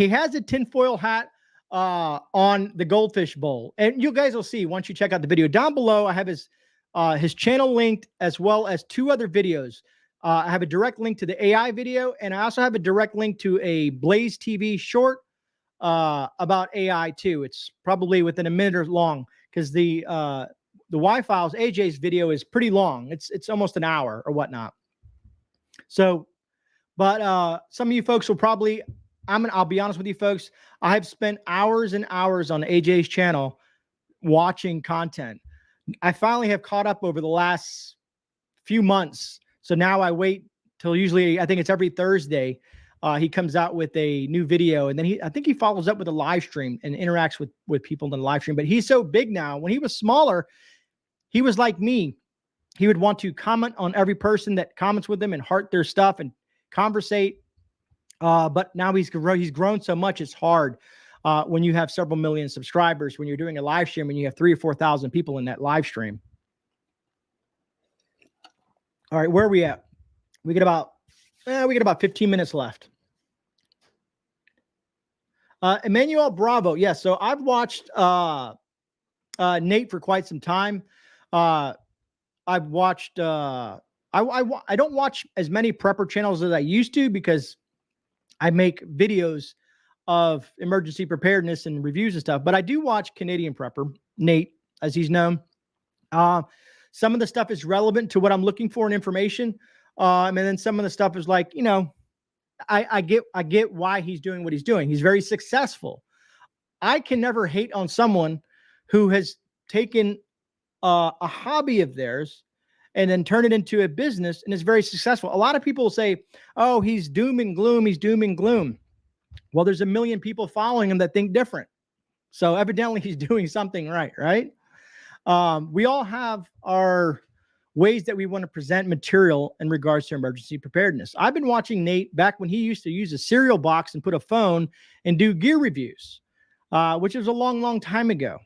has a tinfoil hat on the goldfish bowl, and you guys will see once you check out the video down below. I have his channel linked, as well as two other videos. I have a direct link to the AI video, and I also have a direct link to a Blaze TV short about AI too. It's probably within a minute or long, because the Y-Files, AJ's video, is pretty long. It's almost an hour or whatnot. So, but some of you folks will probably, I'll be honest with you folks, I have spent hours and hours on AJ's channel watching content. I finally have caught up over the last few months. So now I wait till usually, I think it's every Thursday, he comes out with a new video, and then I think he follows up with a live stream and interacts with people in the live stream. But he's so big now. When he was smaller, he was like me. He would want to comment on every person that comments with him and heart their stuff and conversate. But now he's grown so much, it's hard when you have several million subscribers, when you're doing a live stream and you have 3,000 or 4,000 people in that live stream. All right, where are we at? We get about 15 minutes left. Emmanuel Bravo. Yes, yeah, so I've watched Nate for quite some time. I've watched I don't watch as many prepper channels as I used to, because I make videos of emergency preparedness and reviews and stuff, but I do watch Canadian Prepper, Nate, as he's known. Some of the stuff is relevant to what I'm looking for in information. And then some of the stuff is like, you know, I get why he's doing what he's doing. He's very successful. I can never hate on someone who has taken a hobby of theirs and then turn it into a business and is very successful. A lot of people will say, oh, he's doom and gloom. He's doom and gloom. Well, there's a million people following him that think different. So evidently he's doing something right, right? We all have our ways that we want to present material in regards to emergency preparedness. I've been watching Nate back when he used to use a cereal box and put a phone and do gear reviews, which was a long, long time ago.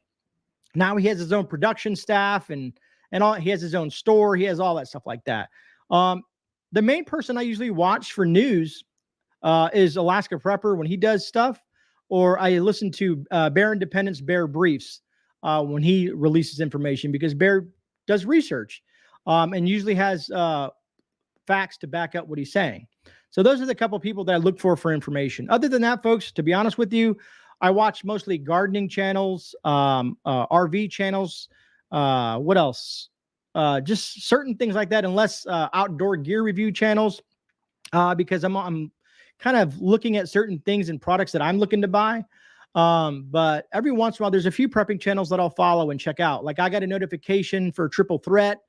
Now he has his own production staff and all. He has his own store. He has all that stuff like that. The main person I usually watch for news is Alaska Prepper when he does stuff, or I listen to Bear Independence, Bear Briefs when he releases information, because Bear does research and usually has facts to back up what he's saying. So those are the couple of people that I look for information. Other than that, folks, to be honest with you, I watch mostly gardening channels, RV channels. What else? Just certain things like that, unless outdoor gear review channels, because I'm kind of looking at certain things and products that I'm looking to buy. But every once in a while, there's a few prepping channels that I'll follow and check out. Like I got a notification for Triple Threat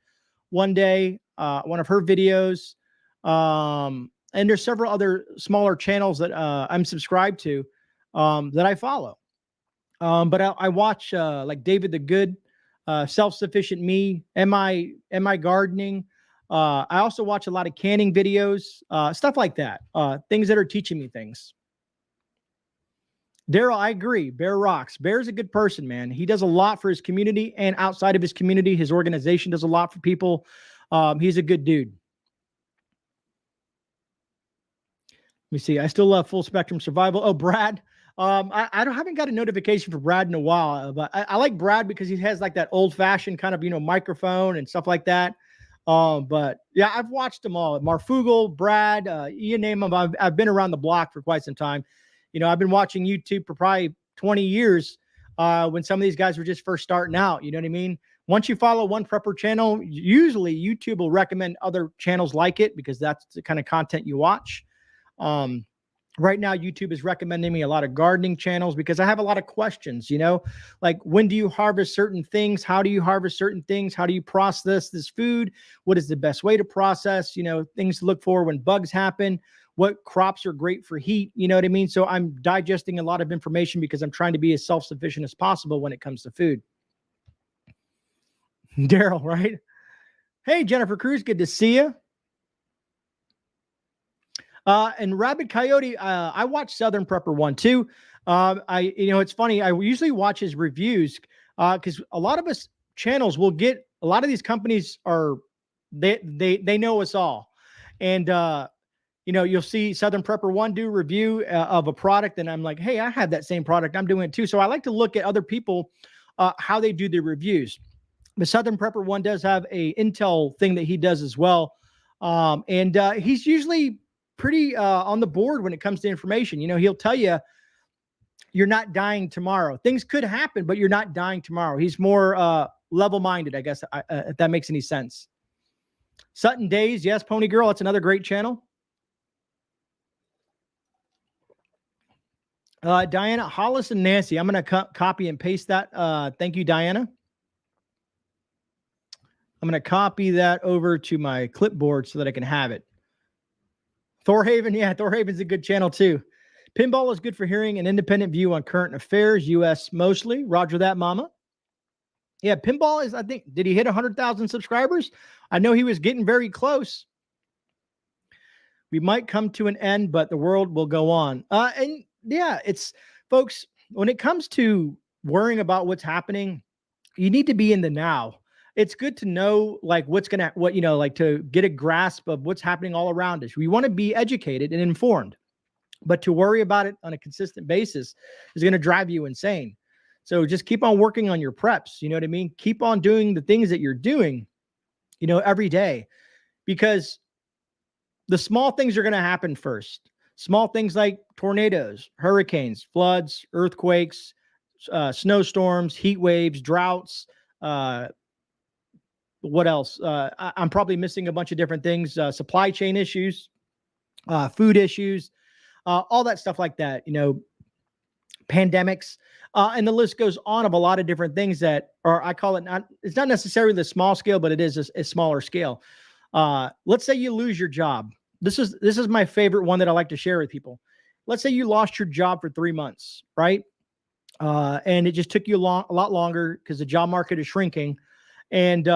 one day, one of her videos. And there's several other smaller channels that I'm subscribed to that I follow. But I watch like David the Good, Self-Sufficient Me, Am I Gardening? I also watch a lot of canning videos, stuff like that, things that are teaching me things. Daryl, I agree. Bear rocks. Bear's a good person, man. He does a lot for his community and outside of his community. His organization does a lot for people. He's a good dude. Let me see. I still love Full Spectrum Survival. Oh, Brad. I haven't got a notification for Brad in a while, but I like Brad because he has like that old fashioned kind of, microphone and stuff like that. But yeah, I've watched them all. Marfugal, Brad, you name them. I've been around the block for quite some time. I've been watching YouTube for probably 20 years when some of these guys were just first starting out. You know what I mean? Once you follow one prepper channel, usually YouTube will recommend other channels like it because that's the kind of content you watch. Right now, YouTube is recommending me a lot of gardening channels because I have a lot of questions, like when do you harvest certain things? How do you harvest certain things? How do you process this food? What is the best way to process, things to look for when bugs happen? What crops are great for heat? You know what I mean? So I'm digesting a lot of information because I'm trying to be as self-sufficient as possible when it comes to food. Daryl, right? Hey, Jennifer Cruz, good to see you. And Rabbit Coyote, I watch Southern Prepper one too. It's funny. I usually watch his reviews because a lot of us channels will get a lot of these companies are they know us all, and you'll see Southern Prepper one do review of a product, and I'm like, hey, I have that same product. I'm doing it too. So I like to look at other people how they do the reviews. The Southern Prepper one does have a Intel thing that he does as well, and he's usually pretty on the board when it comes to information. He'll tell you you're not dying tomorrow. Things could happen, but you're not dying tomorrow. He's more level-minded, I guess, if that makes any sense. Sutton Days, yes, Pony Girl, it's another great channel. Diana, Hollis, and Nancy, I'm going to copy and paste that. Thank you, Diana. I'm going to copy that over to my clipboard so that I can have it. Thorhaven, yeah, Thorhaven's a good channel too. Pinball is good for hearing an independent view on current affairs, U.S. mostly. Roger that, mama. Yeah, Pinball is, I think, did he hit 100,000 subscribers? I know he was getting very close. We might come to an end, but the world will go on. And yeah, it's, folks, when it comes to worrying about what's happening, you need to be in the now. It's good to know like like to get a grasp of what's happening all around us. We want to be educated and informed, but to worry about it on a consistent basis is going to drive you insane. So just keep on working on your preps. You know what I mean? Keep on doing the things that you're doing, every day, because the small things are going to happen first. Small things like tornadoes, hurricanes, floods, earthquakes, snowstorms, heat waves, droughts, what else? I'm probably missing a bunch of different things, supply chain issues, food issues, all that stuff like that, pandemics, and the list goes on of a lot of different things that are, I call it it's not necessarily the small scale, but it is a smaller scale. Let's say you lose your job. This is my favorite one that I like to share with people. Let's say you lost your job for 3 months, right? And it just took you a lot longer because the job market is shrinking. And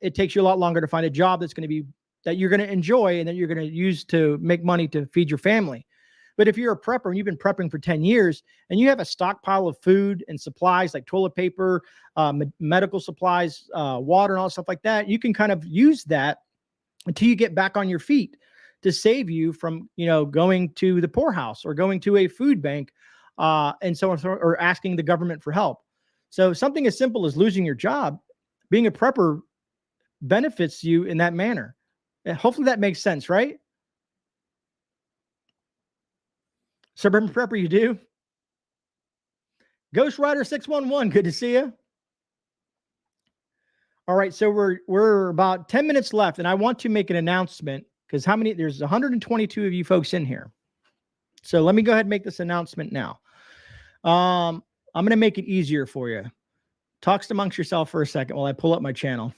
it takes you a lot longer to find a job that you're going to enjoy and that you're going to use to make money to feed your family. But if you're a prepper and you've been prepping for 10 years and you have a stockpile of food and supplies like toilet paper, medical supplies, water, and all stuff like that, you can kind of use that until you get back on your feet to save you from, going to the poorhouse or going to a food bank and so on, or asking the government for help. So something as simple as losing your job, being a prepper benefits you in that manner. And hopefully that makes sense, right? Suburban prepper, you do? Ghost Rider 611, good to see you. All right, so we're about 10 minutes left, and I want to make an announcement because there's 122 of you folks in here. So let me go ahead and make this announcement now. I'm going to make it easier for you. Talks amongst yourself for a second while I pull up my channel.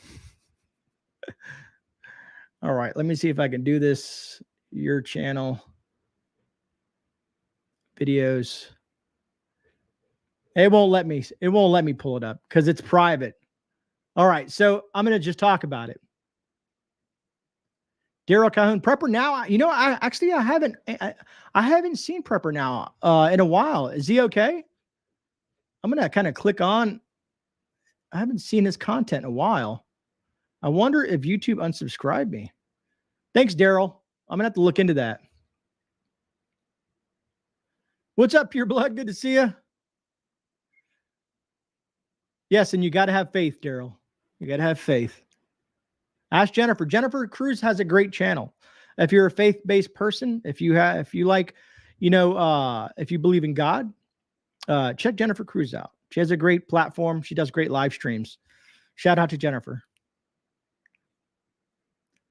All right, let me see if I can do this. Your channel. Videos. It won't let me pull it up because it's private. All right, so I'm going to just talk about it. Daryl Calhoun, Prepper Now. I haven't seen Prepper Now in a while. Is he okay? I'm going to kind of click on. I haven't seen his content in a while. I wonder if YouTube unsubscribed me. Thanks, Daryl. I'm going to have to look into that. What's up, Pure Blood? Good to see you. Yes, and you got to have faith, Daryl. You got to have faith. Ask Jennifer. Jennifer Cruz has a great channel. If you're a faith-based person, if you like, if you believe in God, check Jennifer Cruz out. She has a great platform. She does great live streams. Shout out to Jennifer.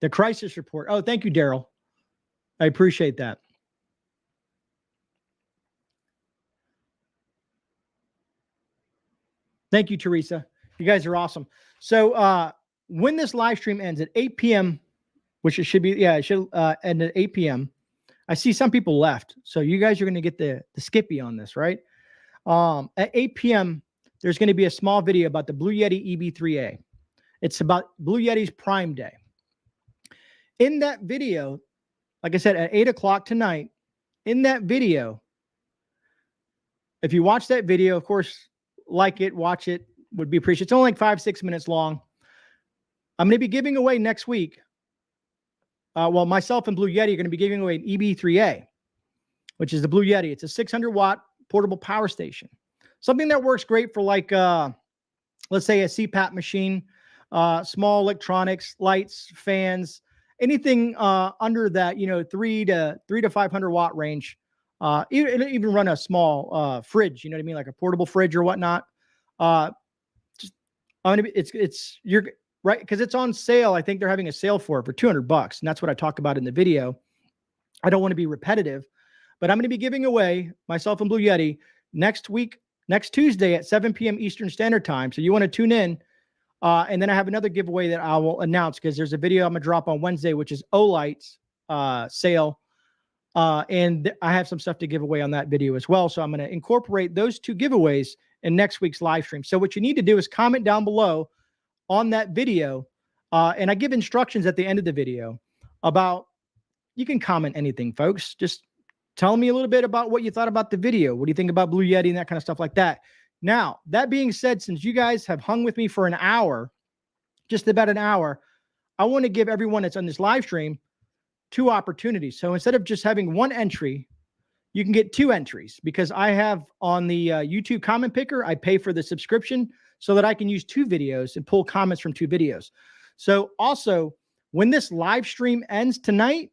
The crisis report. Oh, thank you, Daryl. I appreciate that. Thank you, Teresa. You guys are awesome. So when this live stream ends at 8 p.m., which it should be, it should end at 8 p.m. I see some people left. So you guys are going to get the Skippy on this, right? At 8 p.m., there's going to be a small video about the Blue Yeti EB3A. It's about Blue Yeti's Prime Day. In that video, like I said, at 8 o'clock tonight, in that video, if you watch that video, of course, like it, watch it, would be appreciated. It's only like 5-6 minutes long. I'm going to be giving away next week. Myself and Blue Yeti are going to be giving away an EB3A, which is the Blue Yeti. It's a 600-watt portable power station. Something that works great for like, let's say a CPAP machine, small electronics, lights, fans, anything under that, 3 to 500 watt range. Even run a small fridge, you know what I mean? Like a portable fridge or whatnot. You're right. Cause it's on sale. I think they're having a sale for it for $200. And that's what I talk about in the video. I don't want to be repetitive, but I'm going to be giving away, myself and Blue Yeti, next Tuesday at 7 p.m. Eastern Standard Time. So you want to tune in. And then I have another giveaway that I will announce because there's a video I'm going to drop on Wednesday, which is Olight's sale. And I have some stuff to give away on that video as well. So I'm going to incorporate those two giveaways in next week's live stream. So what you need to do is comment down below on that video. And I give instructions at the end of the video about, you can comment anything, folks. Just tell me a little bit about what you thought about the video. What do you think about Blue Yeti and that kind of stuff like that? Now, that being said, since you guys have hung with me for an hour, just about an hour, I want to give everyone that's on this live stream 2 opportunities. So instead of just having 1 entry, you can get 2 entries because I have on the YouTube comment picker, I pay for the subscription so that I can use 2 videos and pull comments from 2 videos. So also, when this live stream ends tonight,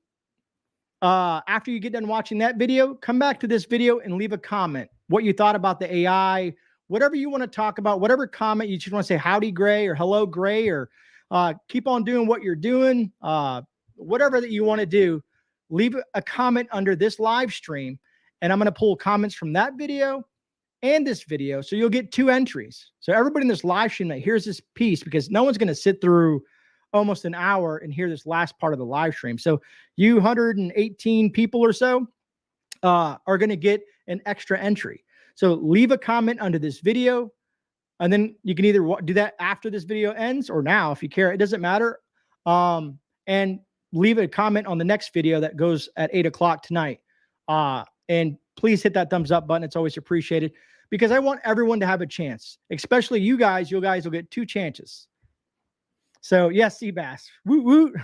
after you get done watching that video, come back to this video and leave a comment. What you thought about the AI, whatever you want to talk about, whatever comment you just want to say, howdy Grey or hello Grey, or keep on doing what you're doing. Whatever that you want to do, leave a comment under this live stream. And I'm going to pull comments from that video and this video. So you'll get 2 entries. So everybody in this live stream that hears this piece, because no one's going to sit through almost an hour and hear this last part of the live stream. So you 118 people or so are going to get an extra entry. So leave a comment under this video. And then you can either do that after this video ends or now, if you care, it doesn't matter. And leave a comment on the next video that goes at 8 o'clock tonight. And please hit that thumbs up button. It's always appreciated because I want everyone to have a chance, especially you guys. You guys will get 2 chances. So yes, Seabass. Woot woot.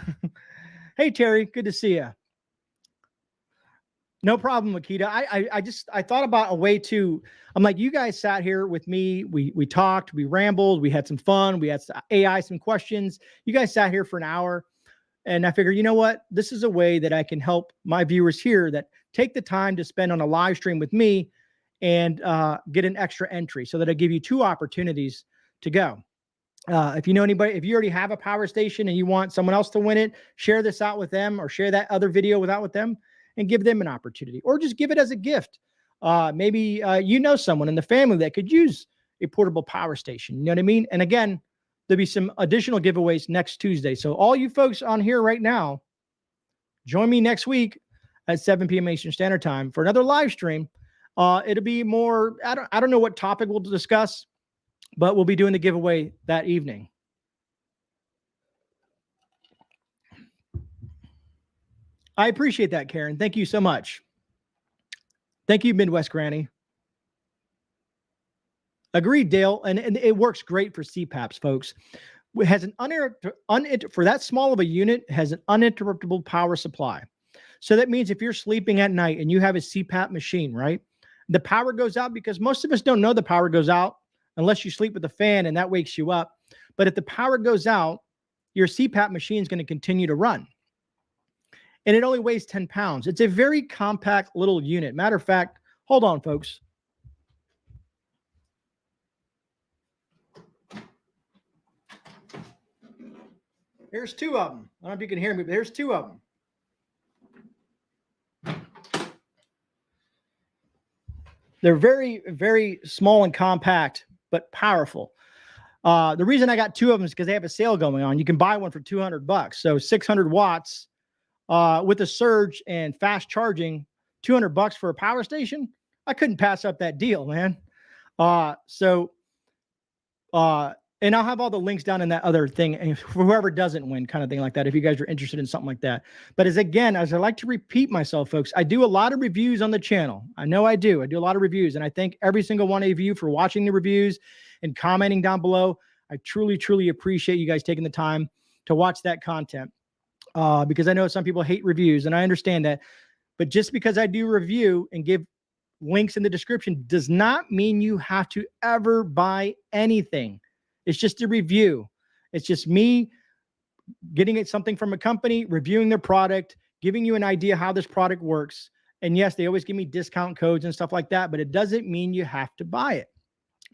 Hey, Terry, good to see you. No problem, Makita. I thought about a way to, I'm like, you guys sat here with me. We talked, we rambled, we had some fun. We had AI, some questions. You guys sat here for an hour. And I figured, you know what? This is a way that I can help my viewers here that take the time to spend on a live stream with me and get an extra entry so that I give you 2 opportunities to go. If you know anybody, if you already have a power station and you want someone else to win it, share this out with them or share that other video with them and give them an opportunity, or just give it as a gift. Maybe you know someone in the family that could use a portable power station. You know what I mean? And again, there'll be some additional giveaways next Tuesday. So all you folks on here right now, join me next week at 7 p.m. Eastern Standard Time for another live stream. It'll be more, I don't know what topic we'll discuss, but we'll be doing the giveaway that evening. I appreciate that, Karen. Thank you so much. Thank you, Midwest Granny. Agreed, Dale. And it works great for CPAPs, folks. It has an for that small of a unit, has an uninterruptible power supply. So that means if you're sleeping at night and you have a CPAP machine, right? The power goes out, because most of us don't know the power goes out unless you sleep with a fan and that wakes you up. But if the power goes out, your CPAP machine is going to continue to run. And it only weighs 10 pounds. It's a very compact little unit. Matter of fact, hold on, folks. Here's 2 of them. I don't know if you can hear me, but here's 2 of them. They're very, very small and compact, but powerful. The reason I got 2 of them is because they have a sale going on. You can buy one for $200. So 600 watts with a surge and fast charging, $200 for a power station. I couldn't pass up that deal, man. And I'll have all the links down in that other thing, and for whoever doesn't win, kind of thing like that, if you guys are interested in something like that. But as I like to repeat myself, folks, I do a lot of reviews on the channel. I know I do. I do a lot of reviews, and I thank every single one of you for watching the reviews and commenting down below. I truly, truly appreciate you guys taking the time to watch that content, because I know some people hate reviews, and I understand that. But just because I do review and give links in the description does not mean you have to ever buy anything. It's just a review. It's just me getting something from a company, reviewing their product, giving you an idea how this product works. And yes, they always give me discount codes and stuff like that, but it doesn't mean you have to buy it.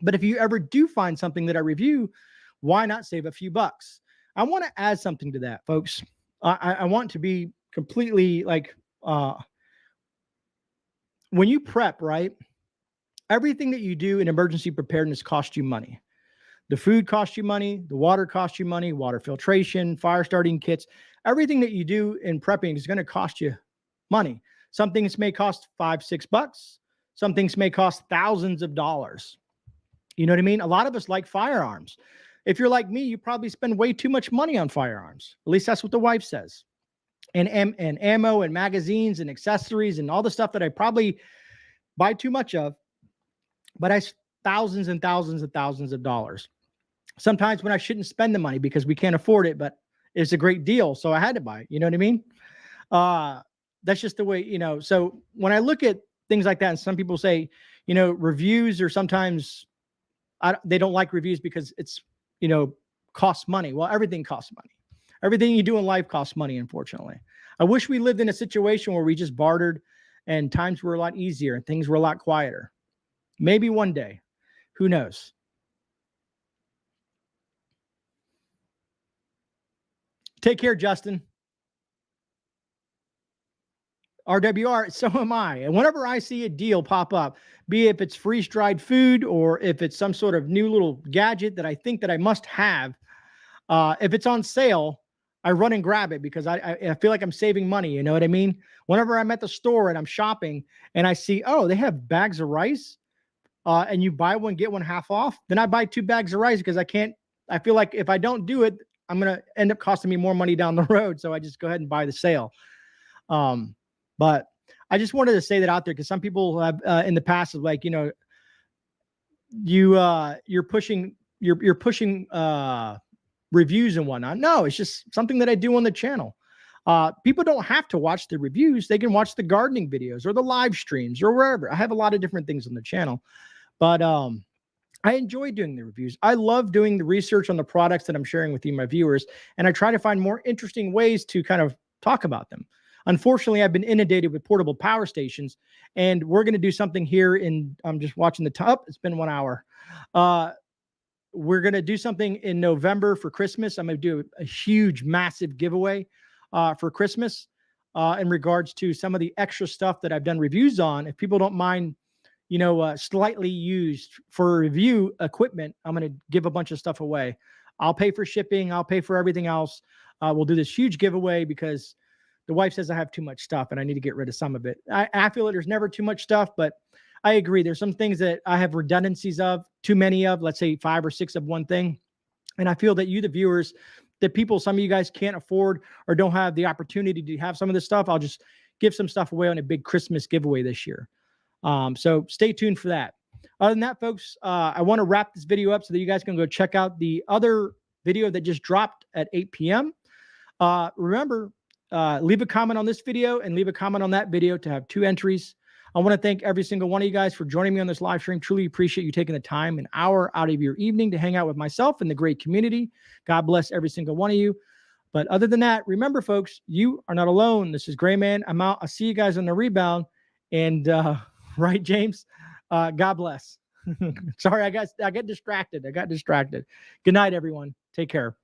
But if you ever do find something that I review, why not save a few bucks? I want to add something to that, folks. I want to be completely like, when you prep, right? Everything that you do in emergency preparedness costs you money. The food costs you money. The water costs you money. Water filtration, fire starting kits. Everything that you do in prepping is going to cost you money. Some things may cost $5, $6. Some things may cost thousands of dollars. You know what I mean? A lot of us like firearms. If you're like me, you probably spend way too much money on firearms. At least that's what the wife says. And ammo and magazines and accessories and all the stuff that I probably buy too much of. But I thousands and thousands and thousands of dollars. Sometimes when I shouldn't spend the money because we can't afford it, but it's a great deal, so I had to buy it. You know what I mean? That's just the way, you know. So when I look at things like that, and some people say, you know, reviews are sometimes, they don't like reviews because it's, you know, costs money. Well, everything costs money. Everything you do in life costs money, unfortunately. I wish we lived in a situation where we just bartered and times were a lot easier and things were a lot quieter. Maybe one day. Who knows? Take care, Justin. RWR, so am I. And whenever I see a deal pop up, be it if it's freeze-dried food or if it's some sort of new little gadget that I think that I must have, if it's on sale, I run and grab it because I feel like I'm saving money. You know what I mean? Whenever I'm at the store and I'm shopping and I see, oh, they have bags of rice, and you buy one, get one half off, then I buy 2 bags of rice because I feel like if I don't do it, I'm going to end up costing me more money down the road. So I just go ahead and buy the sale. But I just wanted to say that out there because some people have in the past of like, you know, you're pushing reviews and whatnot. No, it's just something that I do on the channel. People don't have to watch the reviews. They can watch the gardening videos or the live streams or wherever. I have a lot of different things on the channel, but I enjoy doing the reviews. I love doing the research on the products that I'm sharing with you, my viewers, and I try to find more interesting ways to kind of talk about them. unfortunately, I've been inundated with portable power stations, and we're going to do something here I'm just watching the top. It's been 1 hour. We're going to do something in November for Christmas. I'm going to do a huge, massive giveaway for Christmas in regards to some of the extra stuff that I've done reviews on. If people don't mind, slightly used for review equipment, I'm going to give a bunch of stuff away. I'll pay for shipping. I'll pay for everything else. We'll do this huge giveaway because the wife says I have too much stuff and I need to get rid of some of it. I feel that there's never too much stuff, but I agree. There's some things that I have redundancies of, too many of, let's say 5 or 6 of one thing. And I feel that you, the viewers, some of you guys can't afford or don't have the opportunity to have some of this stuff. I'll just give some stuff away on a big Christmas giveaway this year. So stay tuned for that. Other than that, folks, I want to wrap this video up so that you guys can go check out the other video that just dropped at 8 p.m. Remember, leave a comment on this video and leave a comment on that video to have 2 entries. I want to thank every single one of you guys for joining me on this live stream. Truly appreciate you taking the time, an hour out of your evening to hang out with myself and the great community. God bless every single one of you. But other than that, remember, folks, you are not alone. This is GreyMan. I'm out. I'll see you guys on the rebound. And right, James? God bless. Sorry, I got distracted. Good night, everyone. Take care.